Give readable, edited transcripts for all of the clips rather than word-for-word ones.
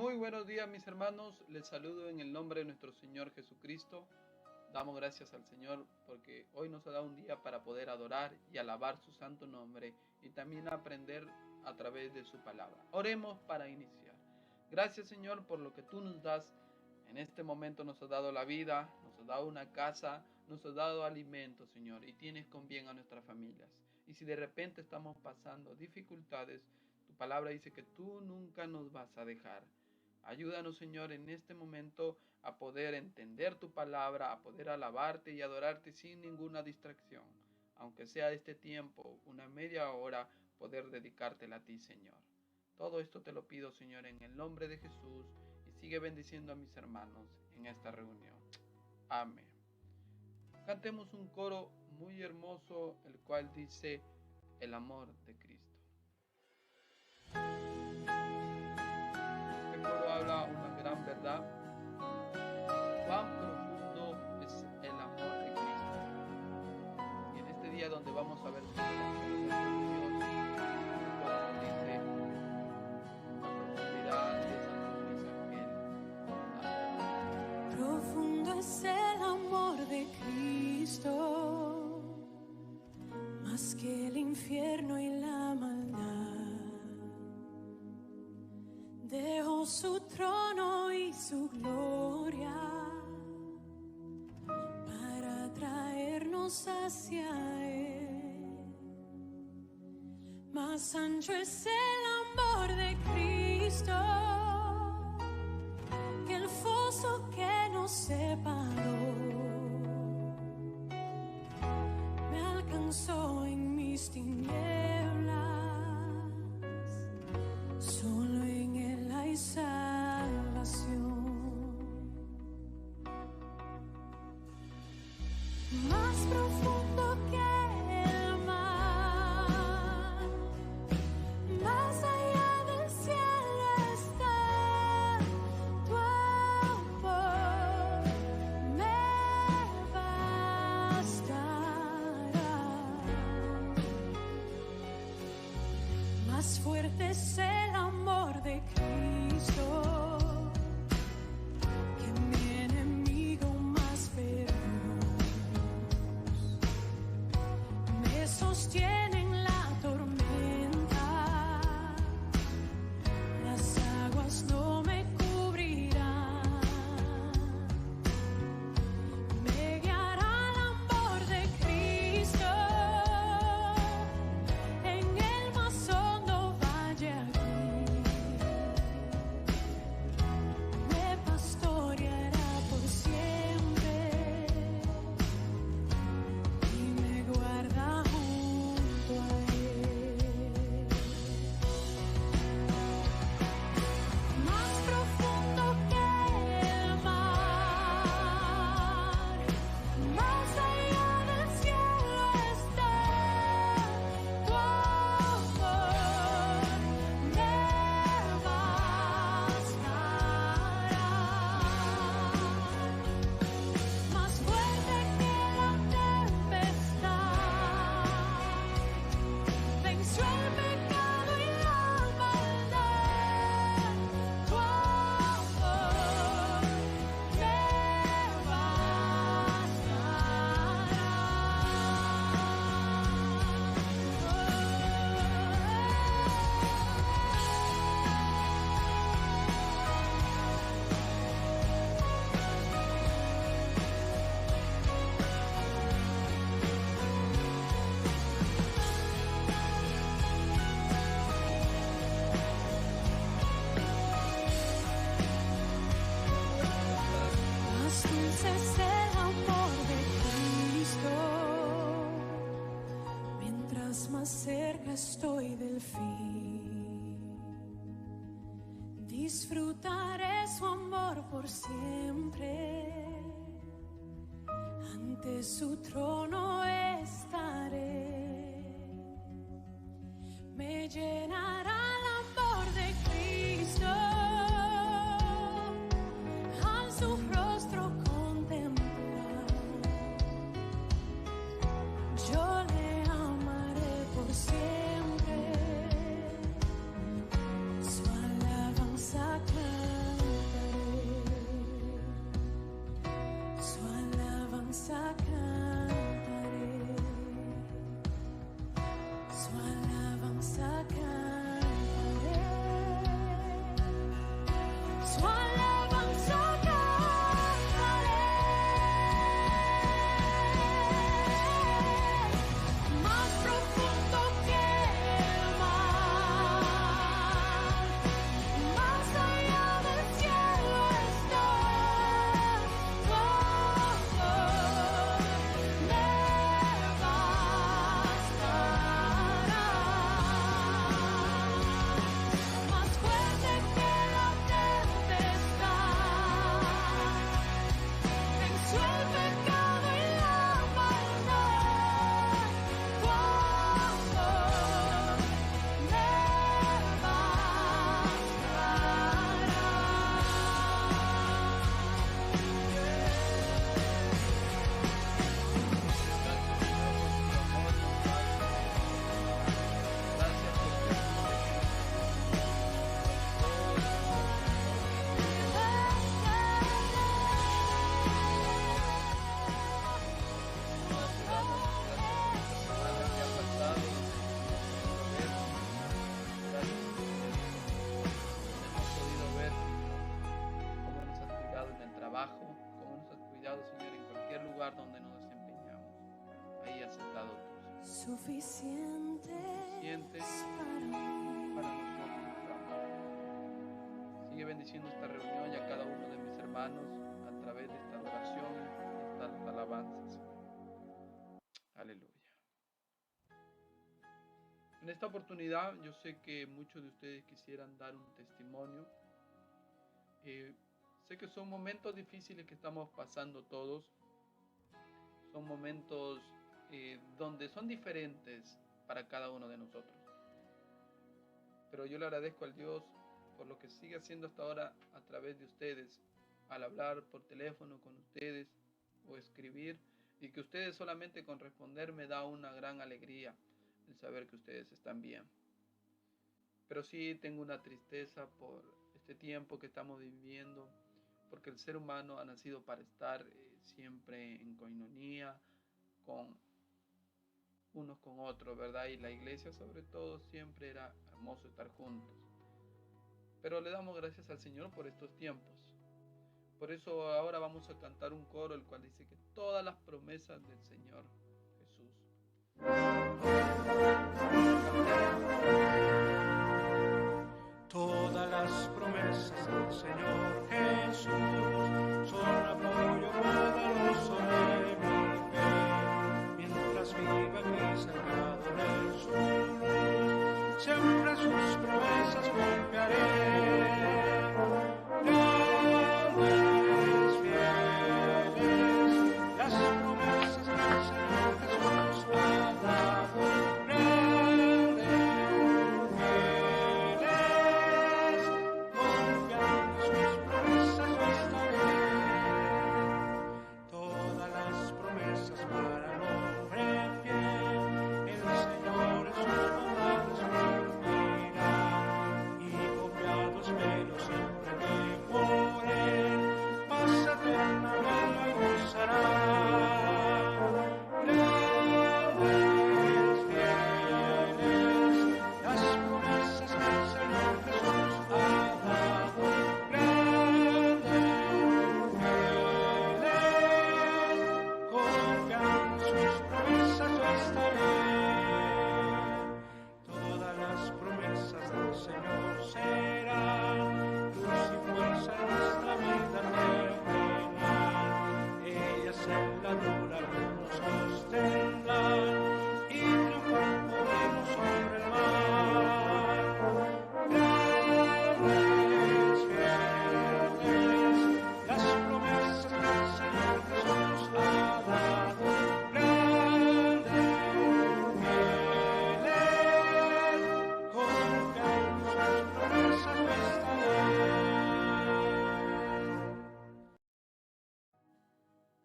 Muy buenos días, mis hermanos. Les saludo en el nombre de nuestro Señor Jesucristo. Damos gracias al Señor porque hoy nos ha dado un día para poder adorar y alabar su santo nombre y también aprender a través de su palabra. Oremos para iniciar. Gracias, Señor, por lo que tú nos das. En este momento nos has dado la vida, nos has dado una casa, nos has dado alimento, Señor, y tienes con bien a nuestras familias. Y si de repente estamos pasando dificultades, tu palabra dice que tú nunca nos vas a dejar. Ayúdanos, Señor, en este momento a poder entender tu palabra, a poder alabarte y adorarte sin ninguna distracción. Aunque sea este tiempo, una media hora, poder dedicártela a ti, Señor. Todo esto te lo pido, Señor, en el nombre de Jesús, y sigue bendiciendo a mis hermanos en esta reunión. Amén. Cantemos un coro muy hermoso, el cual dice: el amor de Cristo. Este coro habla una gran verdad. Cuán profundo es el amor de Cristo. Y en este día donde vamos a ver su Dios, el coro nos dice la profundidad de esa promesa que Él da. Profundo es el amor de Cristo, más que el infierno y la maldad. Dejó su trono y su gloria para traernos hacia Él. Más ancho es el amor de Cristo que el foso que nos separó. Me alcanzó en mis tinieblas, solo en Él hay salvación. Más profundo que el mar, más allá del cielo está tu amor, me bastará. Más fuerte es el amor de Cristo que mi enemigo más feroz. Me sostiene en la tormenta, las aguas no me cubrirán. Me guiará el amor de Cristo en el más hondo valle aquí. Me pastoreará por siempre y me guarda junto a Él. Más profundo que el mar, más allá del cielo está tu amor, me bastará. Más fuerte que la tempestad, venció el pecado y la maldad. Tu amor me Más dulce es el amor de Cristo, mientras más cerca estoy del fin. Disfrutaré su amor por siempre, ante su trono estaré. Me llenará el amor de Cristo al su rostro contemplar. Yo le amaré por siempre, su alabanza clamar. suficiente para nosotros, Señor. Sigue bendiciendo esta reunión y a cada uno de mis hermanos a través de esta adoración y estas alabanzas. Aleluya. En esta oportunidad yo sé que muchos de ustedes quisieran dar un testimonio. Sé que son momentos difíciles que estamos pasando todos. Son momentos donde son diferentes para cada uno de nosotros. Pero yo le agradezco al Dios por lo que sigue haciendo hasta ahora a través de ustedes, al hablar por teléfono con ustedes o escribir, y que ustedes solamente con responder me da una gran alegría el saber que ustedes están bien. Pero sí tengo una tristeza por este tiempo que estamos viviendo, porque el ser humano ha nacido para estar siempre en coinonía, con unos con otros, ¿verdad? Y la iglesia sobre todo siempre era hermoso estar juntos. Pero le damos gracias al Señor por estos tiempos. Por eso ahora vamos a cantar un coro el cual dice que todas las promesas del Señor Jesús. Todas las promesas del Señor Jesús son apoyo para los sobre mi fe. Mientras viva aquí cercado en su luz, siempre sus promesas confiaré. Grandes, fieles, las promesas del Señor Jesús ha dado.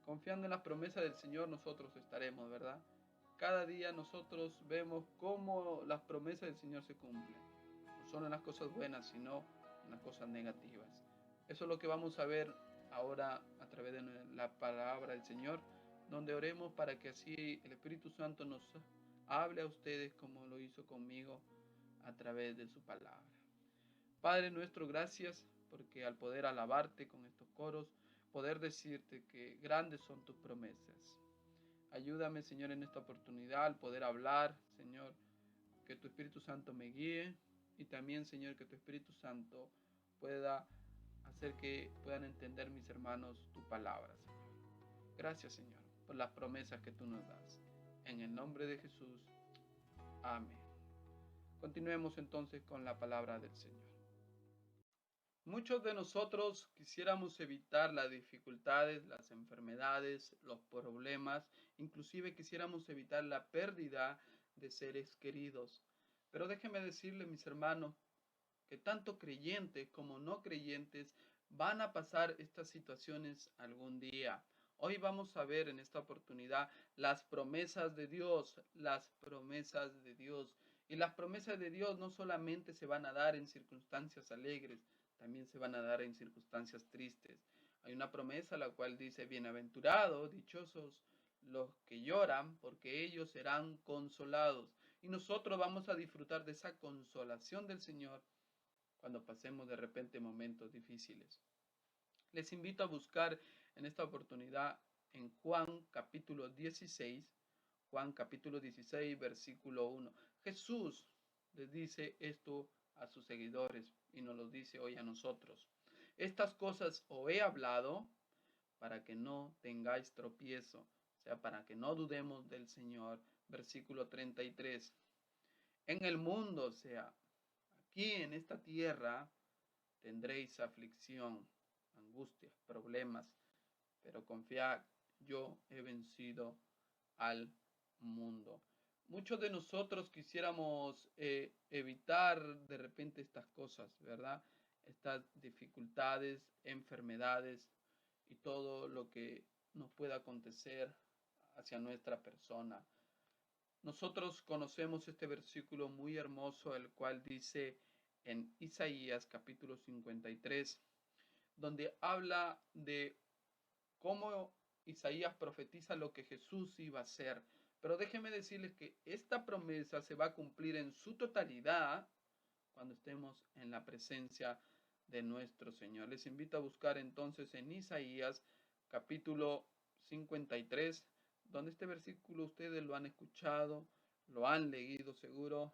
Confiando en las promesas del Señor nosotros estaremos, ¿verdad? Cada día nosotros vemos cómo las promesas del Señor se cumplen. No solo en las cosas buenas, sino en las cosas negativas. Eso es lo que vamos a ver ahora a través de la palabra del Señor, donde oremos para que así el Espíritu Santo nos hable a ustedes como lo hizo conmigo a través de su palabra. Padre nuestro, gracias porque al poder alabarte con estos coros, poder decirte que grandes son tus promesas. Ayúdame, Señor, en esta oportunidad al poder hablar, Señor, que tu Espíritu Santo me guíe y también, Señor, que tu Espíritu Santo pueda hacer que puedan entender mis hermanos tu palabra, Señor. Gracias, Señor, por las promesas que tú nos das. En el nombre de Jesús. Amén. Continuemos entonces con la palabra del Señor. Muchos de nosotros quisiéramos evitar las dificultades, las enfermedades, los problemas, inclusive quisiéramos evitar la pérdida de seres queridos. Pero déjenme decirles, mis hermanos, que tanto creyentes como no creyentes van a pasar estas situaciones algún día. Hoy vamos a ver en esta oportunidad las promesas de Dios, las promesas de Dios. Y las promesas de Dios no solamente se van a dar en circunstancias alegres, también se van a dar en circunstancias tristes. Hay una promesa la cual dice, bienaventurados, dichosos los que lloran, porque ellos serán consolados. Y nosotros vamos a disfrutar de esa consolación del Señor cuando pasemos de repente momentos difíciles. Les invito a buscar en esta oportunidad en Juan capítulo 16, Juan capítulo 16, versículo 1. Jesús les dice esto a sus seguidores y nos lo dice hoy a nosotros. Estas cosas os he hablado para que no tengáis tropiezo, o sea, para que no dudemos del Señor. Versículo 33. En el mundo, o sea, aquí en esta tierra, tendréis aflicción, angustias, problemas, pero confiad, yo he vencido al mundo. Muchos de nosotros quisiéramos evitar de repente estas cosas, ¿verdad? Estas dificultades, enfermedades y todo lo que nos pueda acontecer hacia nuestra persona. Nosotros conocemos este versículo muy hermoso, el cual dice en Isaías capítulo 53, donde habla de cómo Isaías profetiza lo que Jesús iba a hacer. Pero déjenme decirles que esta promesa se va a cumplir en su totalidad cuando estemos en la presencia de nuestro Señor. Les invito a buscar entonces en Isaías capítulo 53, donde este versículo ustedes lo han escuchado, lo han leído seguro,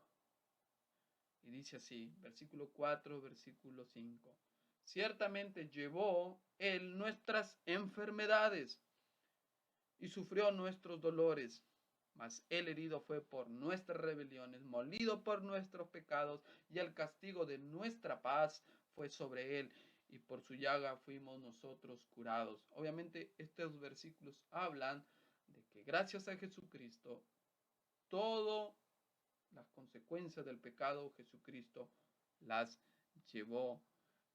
y dice así, versículo 4, versículo 5. Ciertamente llevó Él nuestras enfermedades y sufrió nuestros dolores, mas Él herido fue por nuestras rebeliones, molido por nuestros pecados, y el castigo de nuestra paz fue sobre Él, y por su llaga fuimos nosotros curados. Obviamente estos versículos hablan de que gracias a Jesucristo, todas las consecuencias del pecado, Jesucristo las llevó.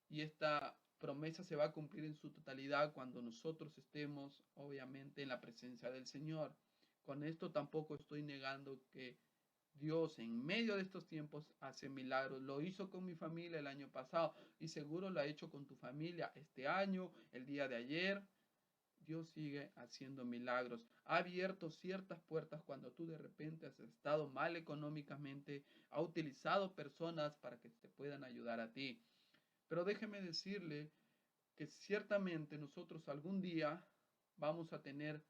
Y esta promesa se va a cumplir en su totalidad cuando nosotros estemos, obviamente, en la presencia del Señor. Con esto tampoco estoy negando que Dios en medio de estos tiempos hace milagros. Lo hizo con mi familia el año pasado y seguro lo ha hecho con tu familia este año, el día de ayer. Dios sigue haciendo milagros. Ha abierto ciertas puertas cuando tú de repente has estado mal económicamente. Ha utilizado personas para que te puedan ayudar a ti. Pero déjeme decirle que ciertamente nosotros algún día vamos a tener,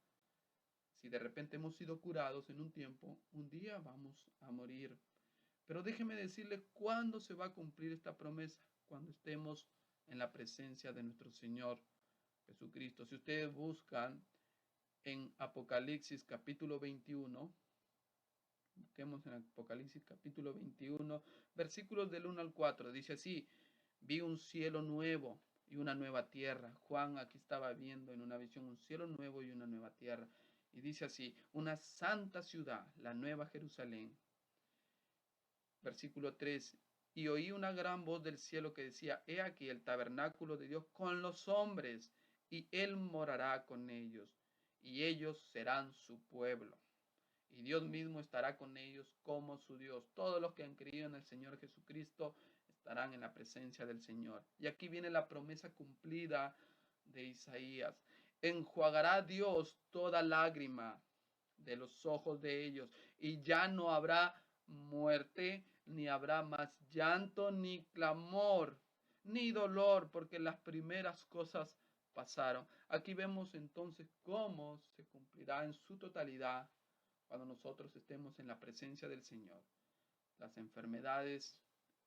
si de repente hemos sido curados en un tiempo, un día vamos a morir. Pero déjeme decirle cuándo se va a cumplir esta promesa, cuando estemos en la presencia de nuestro Señor Jesucristo. Si ustedes buscan en Apocalipsis capítulo 21, busquemos en Apocalipsis capítulo 21, versículos del 1 al 4, dice así: vi un cielo nuevo y una nueva tierra. Juan aquí estaba viendo en una visión un cielo nuevo y una nueva tierra. Y dice así: una santa ciudad, la nueva Jerusalén. Versículo 3. Y oí una gran voz del cielo que decía: he aquí el tabernáculo de Dios con los hombres, y Él morará con ellos, y ellos serán su pueblo. Y Dios mismo estará con ellos como su Dios. Todos los que han creído en el Señor Jesucristo estarán en la presencia del Señor. Y aquí viene la promesa cumplida de Isaías. Enjuagará Dios toda lágrima de los ojos de ellos, y ya no habrá muerte, ni habrá más llanto, ni clamor, ni dolor, porque las primeras cosas pasaron. Aquí vemos entonces cómo se cumplirá en su totalidad cuando nosotros estemos en la presencia del Señor. Las enfermedades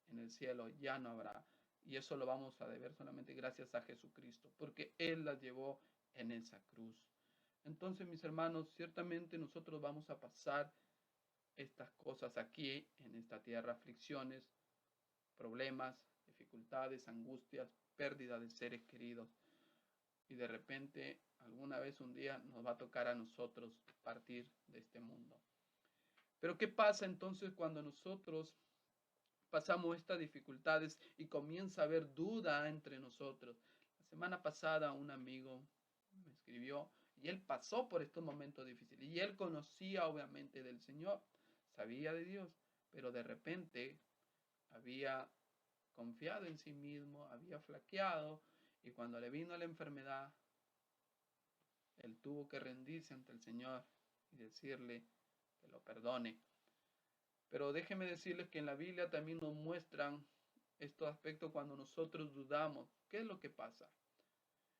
en el cielo ya no habrá. Y eso lo vamos a deber solamente gracias a Jesucristo, porque Él las llevó en esa cruz. Entonces, mis hermanos, ciertamente nosotros vamos a pasar estas cosas aquí en esta tierra: aflicciones, problemas, dificultades, angustias, pérdida de seres queridos. Y de repente, alguna vez, un día, nos va a tocar a nosotros partir de este mundo. Pero ¿qué pasa entonces cuando nosotros pasamos estas dificultades y comienza a haber duda entre nosotros? La semana pasada un amigo me escribió y él pasó por estos momentos difíciles y él conocía obviamente del Señor, sabía de Dios, pero de repente había confiado en sí mismo, había flaqueado, y cuando le vino la enfermedad, él tuvo que rendirse ante el Señor y decirle que lo perdone. Pero déjeme decirles que en la Biblia también nos muestran estos aspectos cuando nosotros dudamos. ¿Qué es lo que pasa?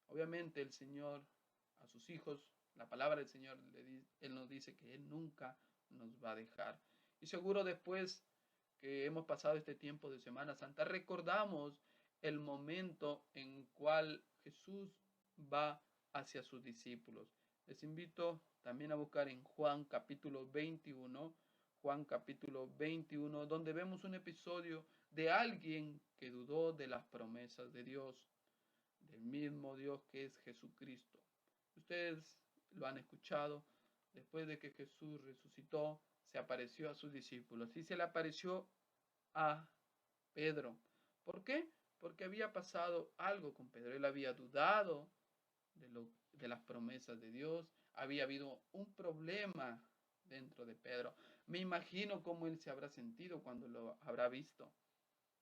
Obviamente el Señor a sus hijos la palabra del Señor, Él nos dice que Él nunca nos va a dejar. Y seguro después que hemos pasado este tiempo de Semana Santa, recordamos el momento en cual Jesús va hacia sus discípulos. Les invito también a buscar en Juan capítulo 21, donde vemos un episodio de alguien que dudó de las promesas de Dios, del mismo Dios que es Jesucristo. Ustedes lo han escuchado, después de que Jesús resucitó, se apareció a sus discípulos y se le apareció a Pedro. ¿Por qué? Porque había pasado algo con Pedro. Él había dudado de las promesas de Dios. Había habido un problema dentro de Pedro. Me imagino cómo él se habrá sentido cuando lo habrá visto.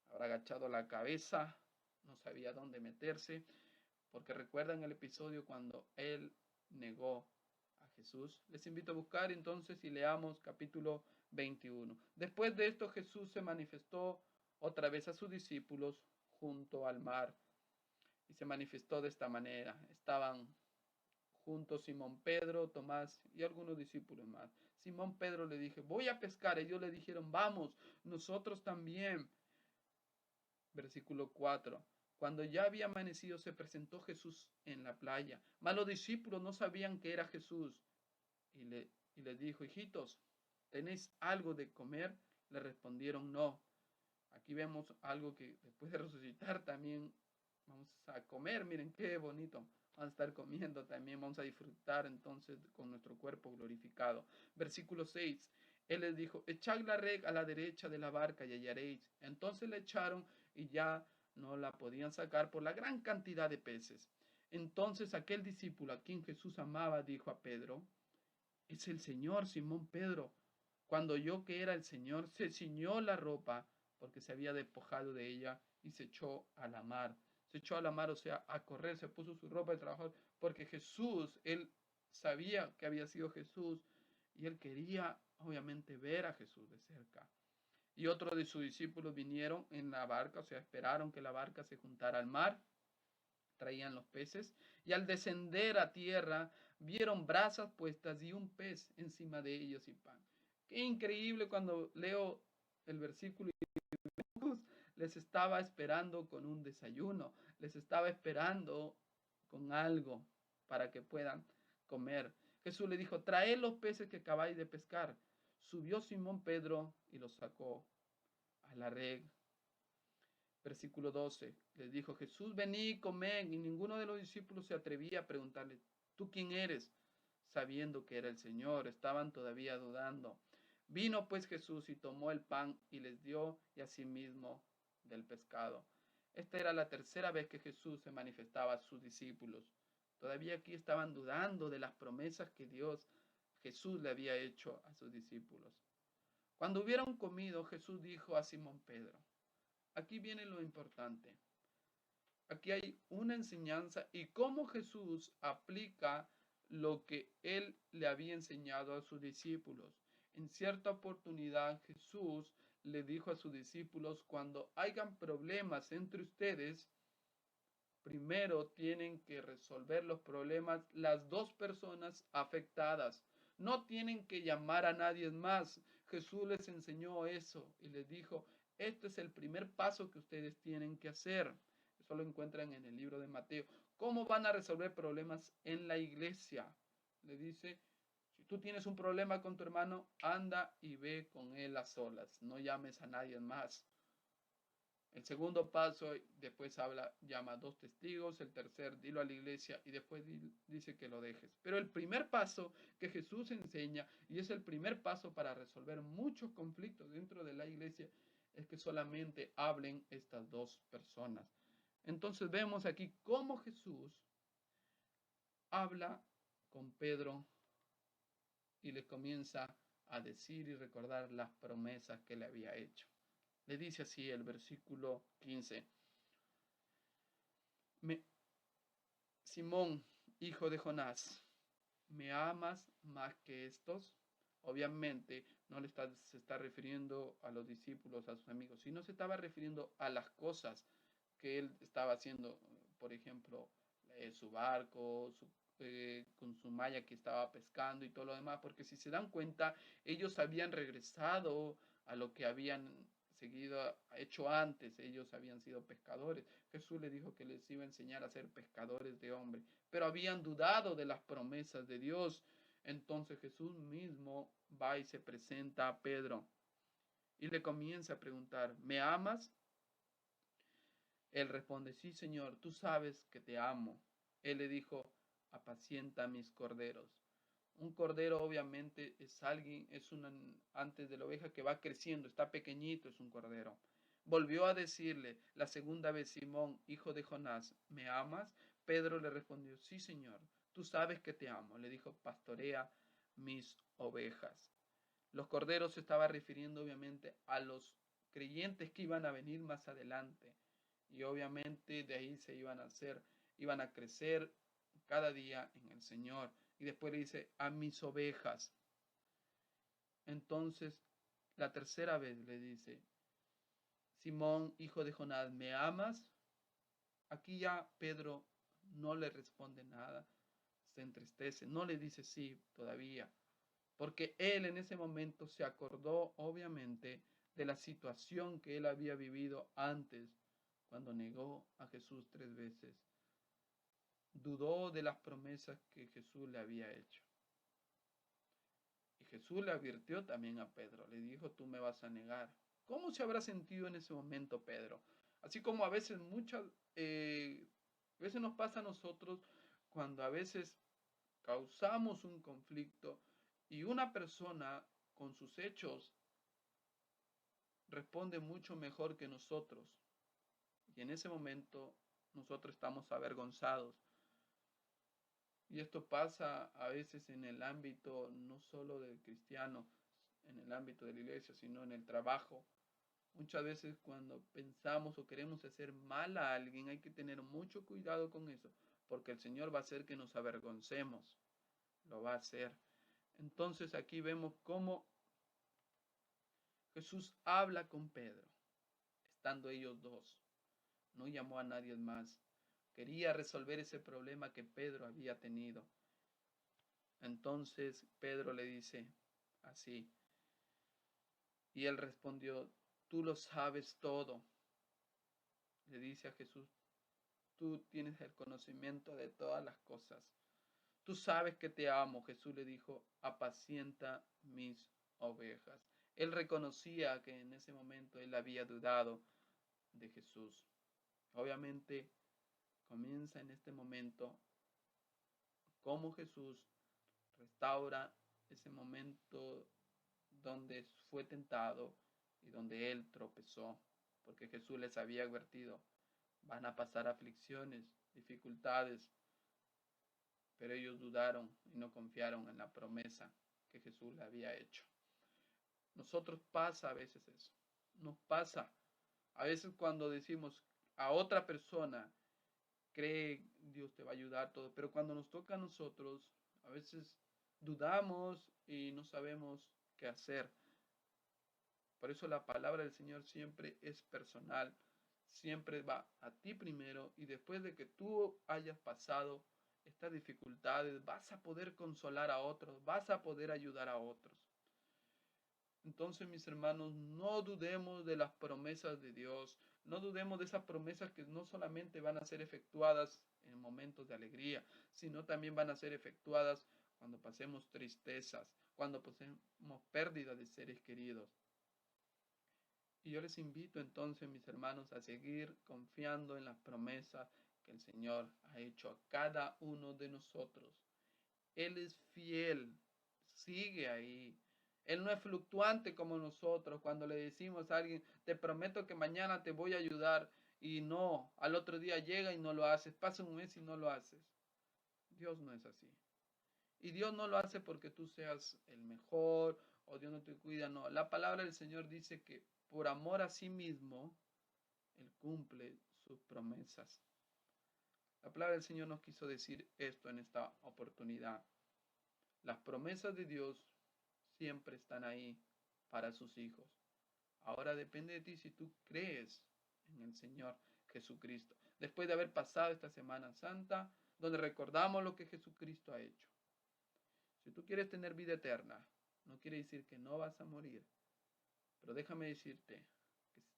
Habrá agachado la cabeza, no sabía dónde meterse, porque recuerdan el episodio cuando él negó a Jesús. Les invito a buscar entonces y leamos capítulo 21. Después de esto, Jesús se manifestó otra vez a sus discípulos junto al mar y se manifestó de esta manera. Estaban juntos Simón Pedro, Tomás y algunos discípulos más. Simón Pedro le dije, voy a pescar. Ellos le dijeron, vamos, nosotros también. Versículo 4. Cuando ya había amanecido, se presentó Jesús en la playa. Mas los discípulos no sabían que era Jesús. Y les dijo, hijitos, ¿tenéis algo de comer? Le respondieron, no. Aquí vemos algo que después de resucitar también vamos a comer. Miren qué bonito. Vamos a estar comiendo también. Vamos a disfrutar entonces con nuestro cuerpo glorificado. Versículo 6. Él les dijo, echad la red a la derecha de la barca y hallaréis. Entonces la echaron y ya no la podían sacar por la gran cantidad de peces. Entonces aquel discípulo a quien Jesús amaba dijo a Pedro, es el Señor. Simón Pedro, cuando oyó que era el Señor, se ciñó la ropa porque se había despojado de ella y se echó a la mar. Se echó a la mar, o sea, a correr, se puso su ropa de trabajo porque Jesús, él sabía que había sido Jesús y él quería obviamente ver a Jesús de cerca. Y otros de sus discípulos vinieron en la barca, o sea, esperaron que la barca se juntara al mar, traían los peces, y al descender a tierra, vieron brasas puestas y un pez encima de ellos y pan. Qué increíble cuando leo el versículo. Jesús les estaba esperando con un desayuno, les estaba esperando con algo para que puedan comer. Jesús le dijo, traed los peces que acabáis de pescar. Subió Simón Pedro y los sacó a la red. Versículo 12. Les dijo Jesús, venid, comed. Y ninguno de los discípulos se atrevía a preguntarle, ¿tú quién eres? Sabiendo que era el Señor. Estaban todavía dudando. Vino pues Jesús y tomó el pan y les dio, y asimismo del pescado. Esta era la tercera vez que Jesús se manifestaba a sus discípulos. Todavía aquí estaban dudando de las promesas que Jesús le había hecho a sus discípulos. Cuando hubieron comido, Jesús dijo a Simón Pedro, aquí viene lo importante. Aquí hay una enseñanza y cómo Jesús aplica lo que él le había enseñado a sus discípulos. En cierta oportunidad Jesús le dijo a sus discípulos, cuando hayan problemas entre ustedes, primero tienen que resolver los problemas las dos personas afectadas. No tienen que llamar a nadie más. Jesús les enseñó eso y les dijo, este es el primer paso que ustedes tienen que hacer. Eso lo encuentran en el libro de Mateo. ¿Cómo van a resolver problemas en la iglesia? Le dice, si tú tienes un problema con tu hermano, anda y ve con él a solas. No llames a nadie más. El segundo paso, después llama a 2 testigos. El tercer, dilo a la iglesia y después dice que lo dejes. Pero el primer paso que Jesús enseña, y es el primer paso para resolver muchos conflictos dentro de la iglesia, es que solamente hablen estas dos personas. Entonces vemos aquí cómo Jesús habla con Pedro y le comienza a decir y recordar las promesas que le había hecho. Le dice así el versículo 15. Simón, hijo de Jonás, ¿me amas más que estos? Obviamente no se está refiriendo a los discípulos, a sus amigos, sino se estaba refiriendo a las cosas que él estaba haciendo, por ejemplo, su barco, con su malla que estaba pescando y todo lo demás, porque si se dan cuenta, ellos habían regresado a lo que habían hecho antes, ellos habían sido pescadores. Jesús les dijo que les iba a enseñar a ser pescadores de hombres, pero habían dudado de las promesas de Dios. Entonces Jesús mismo va y se presenta a Pedro y le comienza a preguntar, ¿me amas? Él responde, sí, Señor, tú sabes que te amo. Él le dijo, apacienta mis corderos. Un cordero obviamente es alguien, antes de la oveja que va creciendo, está pequeñito, es un cordero. Volvió a decirle la segunda vez, Simón, hijo de Jonás, ¿me amas? Pedro le respondió, sí, Señor, tú sabes que te amo. Le dijo, pastorea mis ovejas. Los corderos se estaba refiriendo obviamente a los creyentes que iban a venir más adelante. Y obviamente de ahí iban a crecer cada día en el Señor. Y después le dice, a mis ovejas. Entonces, la tercera vez le dice, Simón, hijo de Jonás, ¿me amas? Aquí ya Pedro no le responde nada, se entristece, no le dice sí todavía, porque él en ese momento se acordó obviamente de la situación que él había vivido antes, cuando negó a Jesús 3 veces. Dudó de las promesas que Jesús le había hecho. Y Jesús le advirtió también a Pedro, le dijo, tú me vas a negar. ¿Cómo se habrá sentido en ese momento Pedro? Así como a veces muchas veces nos pasa a nosotros cuando a veces causamos un conflicto y una persona con sus hechos responde mucho mejor que nosotros. Y en ese momento nosotros estamos avergonzados. Y esto pasa a veces en el ámbito no solo del cristiano, en el ámbito de la iglesia, sino en el trabajo. Muchas veces cuando pensamos o queremos hacer mal a alguien hay que tener mucho cuidado con eso, porque el Señor va a hacer que nos avergoncemos, lo va a hacer. Entonces aquí vemos cómo Jesús habla con Pedro, estando ellos dos. No llamó a nadie más. Quería resolver ese problema que Pedro había tenido. Entonces Pedro le dice así, y él respondió, tú lo sabes todo. Le dice a Jesús, tú tienes el conocimiento de todas las cosas. Tú sabes que te amo. Jesús le dijo, apacienta mis ovejas. Él reconocía que en ese momento él había dudado de Jesús. Obviamente comienza en este momento cómo Jesús restaura ese momento donde fue tentado y donde él tropezó, porque Jesús les había advertido, van a pasar aflicciones, dificultades, pero ellos dudaron y no confiaron en la promesa que Jesús le había hecho. Nosotros pasa a veces eso, nos pasa a veces cuando decimos a otra persona, cree Dios te va a ayudar todo, pero cuando nos toca a nosotros, a veces dudamos y no sabemos qué hacer. Por eso la palabra del Señor siempre es personal, siempre va a ti primero y después de que tú hayas pasado estas dificultades, vas a poder consolar a otros, vas a poder ayudar a otros. Entonces, mis hermanos, no dudemos de las promesas de Dios, no dudemos de esas promesas que no solamente van a ser efectuadas en momentos de alegría, sino también van a ser efectuadas cuando pasemos tristezas, cuando pasemos pérdida de seres queridos. Y yo les invito entonces, mis hermanos, a seguir confiando en las promesas que el Señor ha hecho a cada uno de nosotros. Él es fiel, sigue ahí. Él no es fluctuante como nosotros cuando le decimos a alguien, te prometo que mañana te voy a ayudar y no, al otro día llega y no lo haces, pasa un mes y no lo haces. Dios no es así. Y Dios no lo hace porque tú seas el mejor o Dios no te cuida, no. La palabra del Señor dice que por amor a sí mismo, Él cumple sus promesas. La palabra del Señor nos quiso decir esto en esta oportunidad. Las promesas de Dios siempre están ahí para sus hijos. Ahora depende de ti si tú crees en el Señor Jesucristo. Después de haber pasado esta Semana Santa, donde recordamos lo que Jesucristo ha hecho. Si tú quieres tener vida eterna, no quiere decir que no vas a morir, pero déjame decirte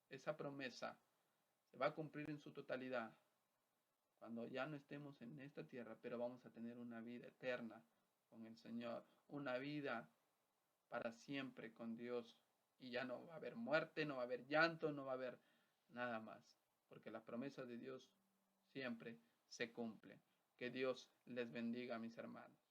que esa promesa se va a cumplir en su totalidad cuando ya no estemos en esta tierra, pero vamos a tener una vida eterna con el Señor, una vida para siempre con Dios, y ya no va a haber muerte, no va a haber llanto, no va a haber nada más, porque las promesas de Dios siempre se cumplen. Que Dios les bendiga, mis hermanos.